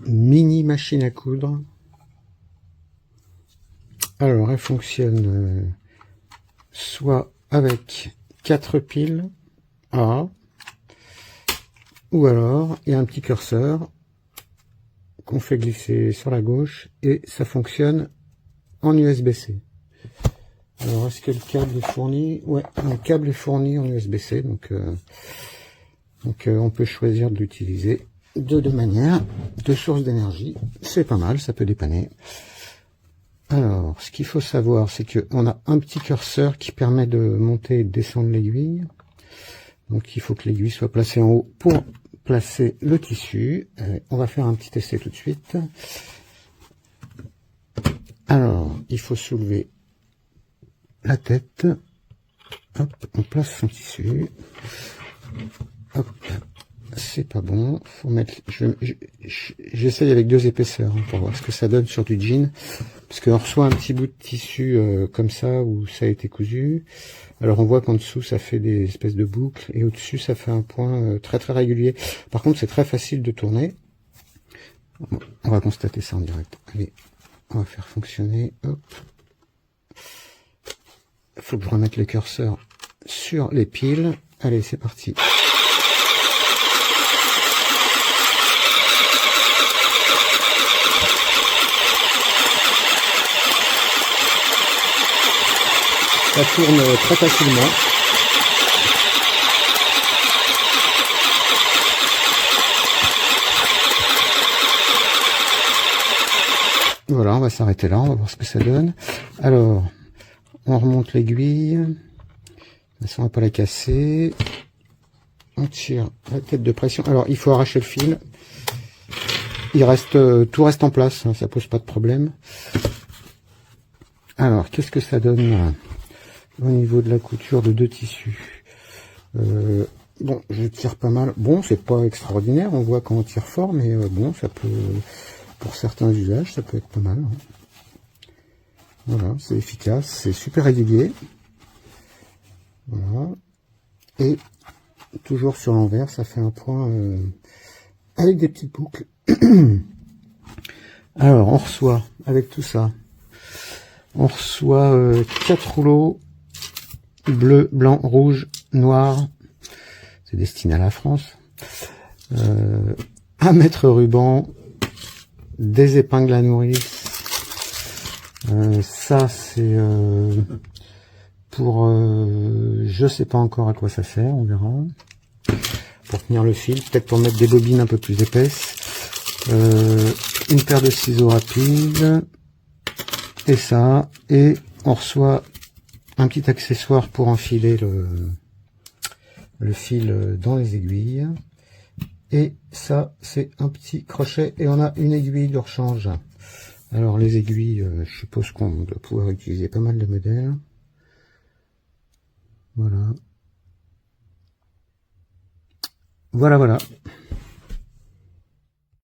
mini machine à coudre. Alors elle fonctionne soit avec 4 piles A, ou alors il y a un petit curseur qu'on fait glisser sur la gauche et ça fonctionne en USB-C. Alors est-ce que le câble est fourni? Ouais, le câble est fourni en USB-C, donc on peut choisir de l'utiliser de deux manières, deux sources d'énergie. C'est pas mal, ça peut dépanner. Alors, ce qu'il faut savoir, c'est qu'on a un petit curseur qui permet de monter et de descendre l'aiguille. Donc il faut que l'aiguille soit placée en haut pour placer le tissu. On va faire un petit essai tout de suite. Alors, il faut soulever la tête. Hop, on place son tissu. Hop, c'est pas bon. Faut mettre. J'essaye avec 2 épaisseurs pour voir ce que ça donne sur du jean, parce qu'on reçoit un petit bout de tissu comme ça où ça a été cousu. Alors on voit qu'en dessous ça fait des espèces de boucles et au-dessus ça fait un point très très régulier. Par contre c'est très facile de tourner. On va constater ça en direct. Allez, on va faire fonctionner. Hop. Il faut que je remette le curseur sur les piles. Allez, c'est parti. Ça tourne très facilement. Voilà, on va s'arrêter là, on va voir ce que ça donne. Alors, on remonte l'aiguille. De toute façon, on va pas la casser. On tire la tête de pression. Alors, il faut arracher le fil. Il reste, tout reste en place, hein, ça pose pas de problème. Alors, qu'est-ce que ça donne au niveau de la couture de 2 tissus? Bon, je tire pas mal. Bon, c'est pas extraordinaire, on voit quand on tire fort, mais bon, ça peut, pour certains usages, ça peut être pas mal. Hein. Voilà, c'est efficace, c'est super régulier. Voilà. Et toujours sur l'envers, ça fait un point avec des petites boucles. Alors, on reçoit, avec tout ça, on reçoit 4 rouleaux, bleu, blanc, rouge, noir. C'est destiné à la France. Un mètre ruban, des épingles à nourrice. Ça, c'est pour... je sais pas encore à quoi ça sert, on verra. Pour tenir le fil, peut-être pour mettre des bobines un peu plus épaisses. Une paire de ciseaux rapides. Et ça. Et on reçoit un petit accessoire pour enfiler le fil dans les aiguilles. Et ça, c'est un petit crochet. Et on a une aiguille de rechange. Alors les aiguilles, je suppose qu'on doit pouvoir utiliser pas mal de modèles. Voilà. Voilà.